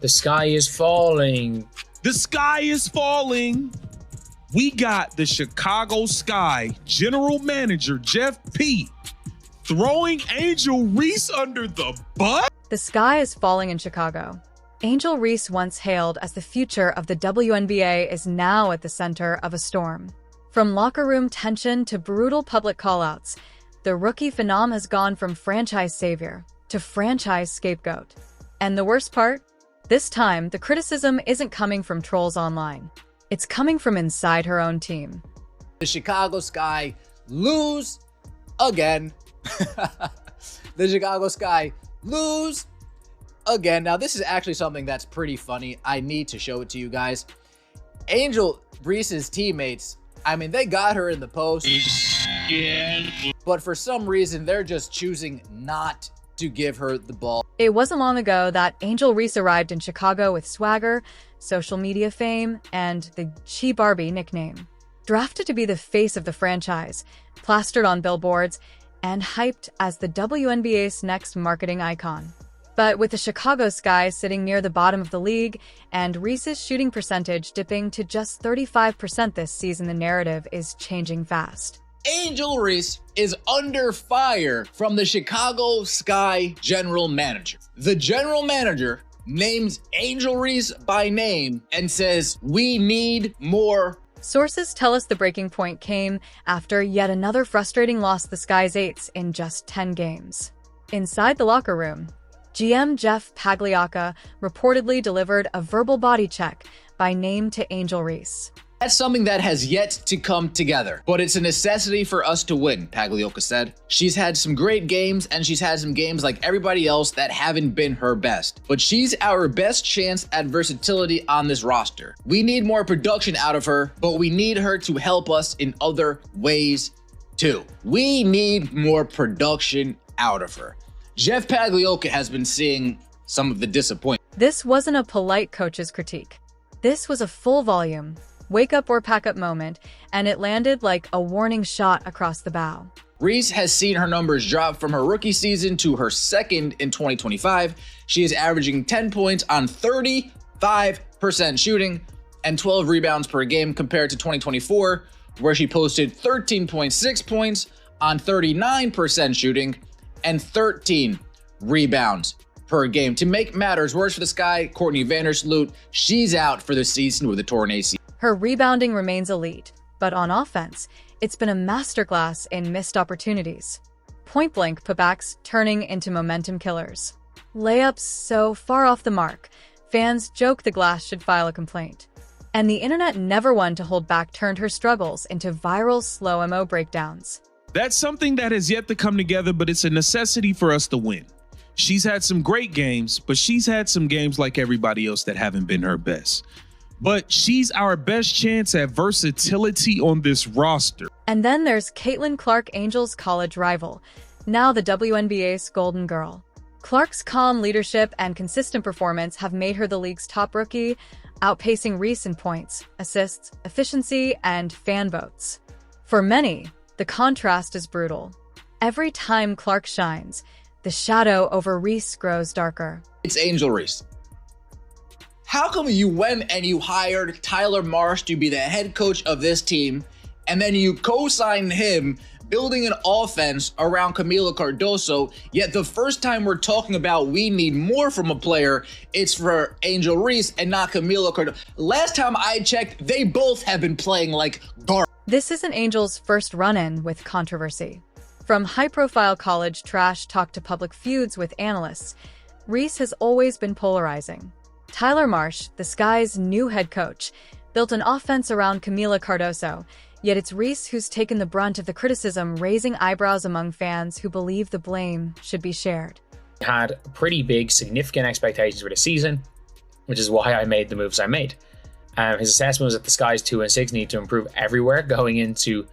The sky is falling. The sky is falling. We got the Chicago Sky general manager, Jeff P., throwing Angel Reese under the bus? The sky is falling in Chicago. Angel Reese, once hailed as the future of the WNBA, is now at the center of a storm. From locker room tension to brutal public callouts, the rookie phenom has gone from franchise savior to franchise scapegoat. And the worst part? This time, the criticism isn't coming from trolls online. It's coming from inside her own team. The Chicago Sky lose again. The Chicago Sky lose again. Now, this is actually something that's pretty funny. I need to show it to you guys. Angel Reese's teammates, I mean, they got her in the post. But for some reason, they're just choosing not to give her the ball. It wasn't long ago that Angel Reese arrived in Chicago with swagger, social media fame, and the She Barbie nickname. Drafted to be the face of the franchise, plastered on billboards, and hyped as the WNBA's next marketing icon. But with the Chicago Sky sitting near the bottom of the league and Reese's shooting percentage dipping to just 35% this season, the narrative is changing fast. Angel Reese is under fire from the Chicago Sky general manager. The general manager names Angel Reese by name and says, "We need more." Sources tell us the breaking point came after yet another frustrating loss the Sky's eights in just 10 games. Inside the locker room, GM Jeff Pagliocca reportedly delivered a verbal body check by name to Angel Reese. That's something that has yet to come together, but it's a necessity for us to win, Pagliocca said. She's had some great games, and she's had some games like everybody else that haven't been her best. But she's our best chance at versatility on this roster. We need more production out of her, but we need her to help us in other ways too. We need more production out of her. Jeff Pagliocca has been seeing some of the disappointment. This wasn't a polite coach's critique. This was a full volume, wake up or pack up moment, and it landed like a warning shot across the bow. Reese has seen her numbers drop from her rookie season to her second in 2025. She is averaging 10 points on 35% shooting and 12 rebounds per game compared to 2024, where she posted 13.6 points on 39% shooting and 13 rebounds per game. To make matters worse for the Sky, Courtney Vandersloot, she's out for the season with a torn ACL. Her rebounding remains elite, but on offense, it's been a masterclass in missed opportunities. Point-blank putbacks turning into momentum killers. Layups so far off the mark, fans joke the glass should file a complaint. And the internet, never one to hold back, turned her struggles into viral slow-mo breakdowns. That's something that has yet to come together, but it's a necessity for us to win. She's had some great games, but she's had some games like everybody else that haven't been her best. But she's our best chance at versatility on this roster. And then there's Caitlin Clark, Angel's college rival, now the WNBA's Golden Girl. Clark's calm leadership and consistent performance have made her the league's top rookie, outpacing Reese in points, assists, efficiency, and fan votes. For many, the contrast is brutal. Every time Clark shines, the shadow over Reese grows darker. It's Angel Reese. How come you went and you hired Tyler Marsh to be the head coach of this team, and then you co-signed him, building an offense around Camila Cardoso, yet the first time we're talking about we need more from a player, it's for Angel Reese and not Camila Cardoso. Last time I checked, they both have been playing like garbage. This isn't Angel's first run-in with controversy. From high-profile college trash talk to public feuds with analysts, Reese has always been polarizing. Tyler Marsh, the Sky's new head coach, built an offense around Camila Cardoso, yet it's Reese who's taken the brunt of the criticism, raising eyebrows among fans who believe the blame should be shared. Had pretty big, significant expectations for the season, which is why I made the moves I made. His assessment was that the Sky's 2-6 need to improve everywhere going into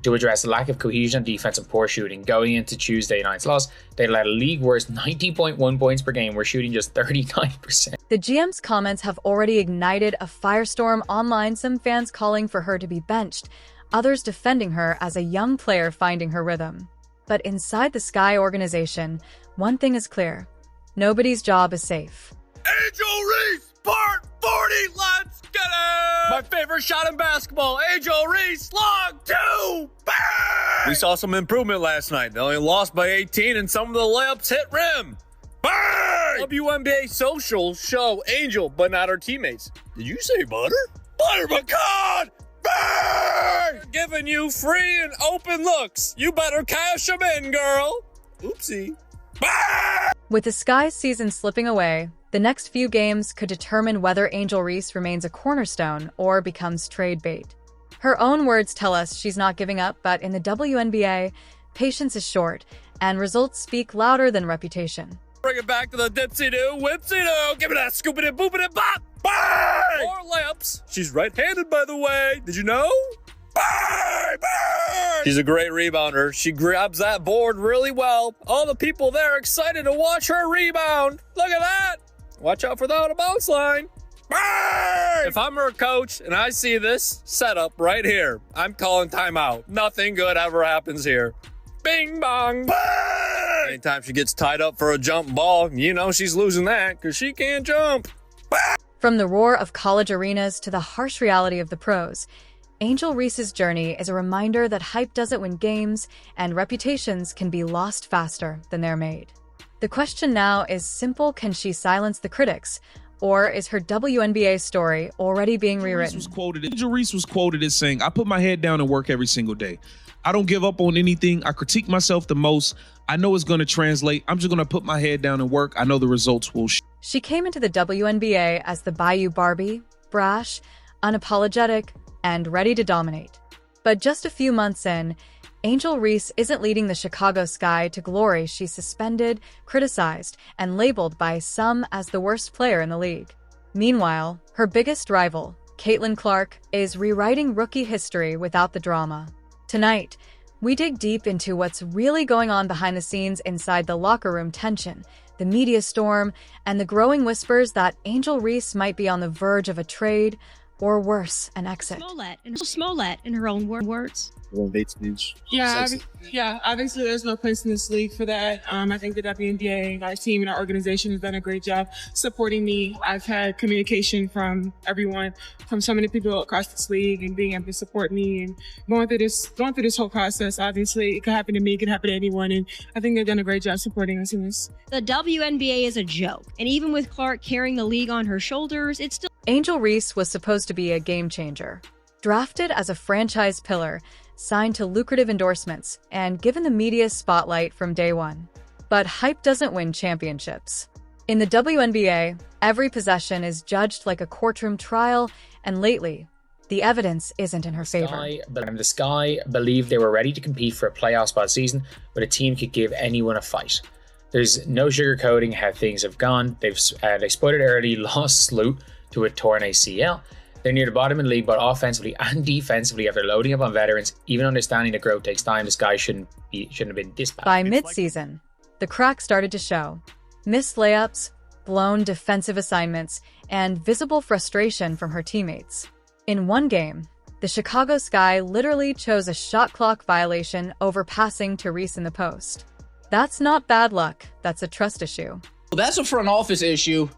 to address the lack of cohesion on defense and poor shooting. Going into Tuesday night's loss, they let a league worst 90.1 points per game. We're shooting just 39%. The GM's comments have already ignited a firestorm online, some fans calling for her to be benched, others defending her as a young player finding her rhythm. But inside the Sky organization, one thing is clear: nobody's job is safe. Angel Reese, part 40, let's get it! My favorite shot in basketball, Angel Reese, long two, bang! We saw some improvement last night. They only lost by 18 and some of the layups hit rim. Bang! WNBA socials show Angel, but not her teammates. Did you say butter? Butter pecan! Bang! We're giving you free and open looks. You better cash them in, girl. Oopsie. Bang! With the Sky's season slipping away, the next few games could determine whether Angel Reese remains a cornerstone or becomes trade bait. Her own words tell us she's not giving up, but in the WNBA, patience is short, and results speak louder than reputation. Bring it back to the dipsy-doo, whipsy-doo. Give me that scoopity boopity bop. Bang! More layups. She's right-handed, by the way. Did you know? Bang! Bang! She's a great rebounder. She grabs that board really well. All the people there are excited to watch her rebound. Look at that. Watch out for the out-of-bounds line. Bang! If I'm her coach and I see this setup right here, I'm calling timeout. Nothing good ever happens here. Bing bong. Bang! Anytime she gets tied up for a jump ball, you know she's losing that because she can't jump. Bang! From the roar of college arenas to the harsh reality of the pros, Angel Reese's journey is a reminder that hype doesn't win games and reputations can be lost faster than they're made. The question now is simple: can she silence the critics? Or is her WNBA story already being rewritten? Angel Reese was quoted as saying, "I put my head down and work every single day. I don't give up on anything. I critique myself the most. I know it's going to translate. I'm just going to put my head down and work. I know the results will show." She came into the WNBA as the Bayou Barbie, brash, unapologetic, and ready to dominate. But just a few months in, Angel Reese isn't leading the Chicago Sky to glory. She's suspended, criticized, and labeled by some as the worst player in the league. Meanwhile, her biggest rival, Caitlin Clark, is rewriting rookie history without the drama. Tonight, we dig deep into what's really going on behind the scenes inside the locker room tension, the media storm, and the growing whispers that Angel Reese might be on the verge of a trade, or worse, an exit. Smollett, in her own words. Obviously there's no place in this league for that. I think the WNBA, our team and our organization has done a great job supporting me. I've had communication from everyone, from so many people across this league, and being able to support me and going through this whole process. Obviously it could happen to me, it could happen to anyone, and I think they've done a great job supporting us in this. The WNBA is a joke, and even with Clark carrying the league on her shoulders, it's still... Angel Reese was supposed to be a game changer. Drafted as a franchise pillar, signed to lucrative endorsements, and given the media spotlight from day one. But hype doesn't win championships. In the WNBA, every possession is judged like a courtroom trial, and lately, the evidence isn't in her favor. The Sky believed they were ready to compete for a playoff spot season, but a team could give anyone a fight. There's no sugarcoating how things have gone. They sputtered early, lost Sloot to a torn ACL. They're near the bottom in the league, both offensively and defensively, after loading up on veterans. Even understanding that growth takes time, this guy shouldn't have been this bad. By mid-season, the cracks started to show. Missed layups, blown defensive assignments, and visible frustration from her teammates. In one game, the Chicago Sky literally chose a shot clock violation over passing to Reese in the post. That's not bad luck, that's a trust issue. Well, that's a front office issue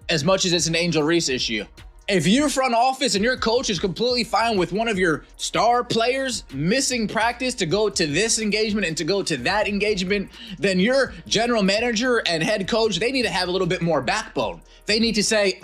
as much as it's an Angel Reese issue. If your front office and your coach is completely fine with one of your star players missing practice to go to this engagement and to go to that engagement, then your general manager and head coach, they need to have a little bit more backbone. They need to say,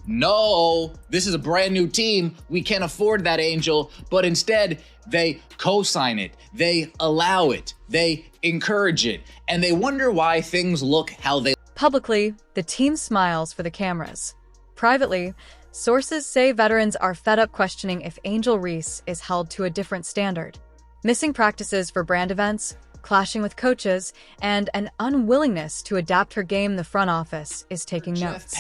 no, this is a brand new team. We can't afford that, Angel. But instead, they co-sign it. They allow it. They encourage it. And they wonder why things look how they... Publicly, the team smiles for the cameras. Privately, sources say veterans are fed up questioning if Angel Reese is held to a different standard. Missing practices for brand events, clashing with coaches, and an unwillingness to adapt her game, the front office is taking notes.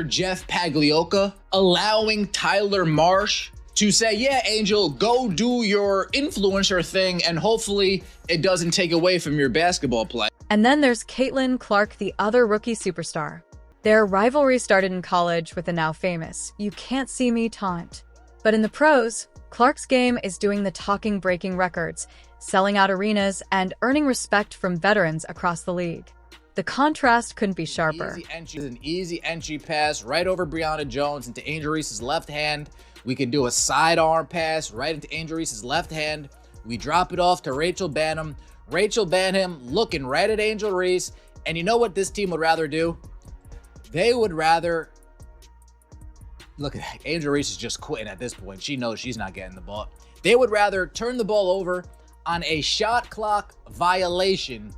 Jeff Pagliocca allowing Tyler Marsh to say, yeah, Angel, go do your influencer thing, and hopefully it doesn't take away from your basketball play. And then there's Caitlin Clark, the other rookie superstar. Their rivalry started in college with the now famous "you can't see me" taunt. But in the pros, Clark's game is doing the talking, breaking records, selling out arenas, and earning respect from veterans across the league. The contrast couldn't be sharper. An easy entry pass right over Brianna Jones into Angel Reese's left hand. We can do a sidearm pass right into Angel Reese's left hand. We drop it off to Rachel Banham. Rachel Banham looking right at Angel Reese. And you know what this team would rather do? They would rather... Look at that. Angel Reese is just quitting at this point. She knows she's not getting the ball. They would rather turn the ball over on a shot clock violation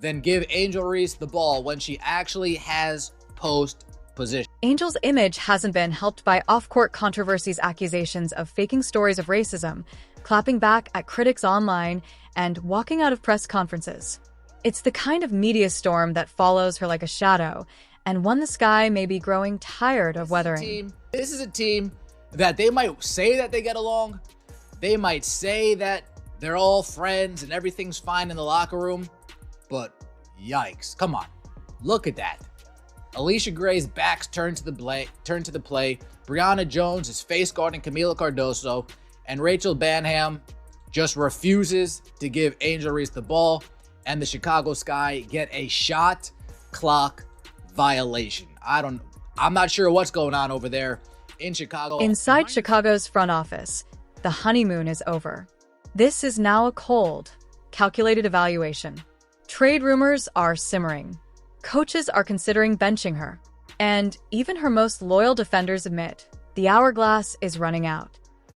than give Angel Reese the ball when she actually has post position. Angel's image hasn't been helped by off-court controversies, accusations of faking stories of racism, clapping back at critics online, and walking out of press conferences. It's the kind of media storm that follows her like a shadow, and one the Sky may be growing tired of weathering. This is a team that they might say that they get along. They might say that they're all friends and everything's fine in the locker room. But yikes, come on. Look at that. Alicia Gray's back's turned to the play. Brianna Jones is face guarding Camila Cardoso. And Rachel Banham just refuses to give Angel Reese the ball. And the Chicago Sky get a shot clock violation. I'm not sure what's going on over there in Chicago. Inside Chicago's front office, the honeymoon is over. This is now a cold, calculated evaluation. Trade rumors are simmering. Coaches are considering benching her. And even her most loyal defenders admit the hourglass is running out.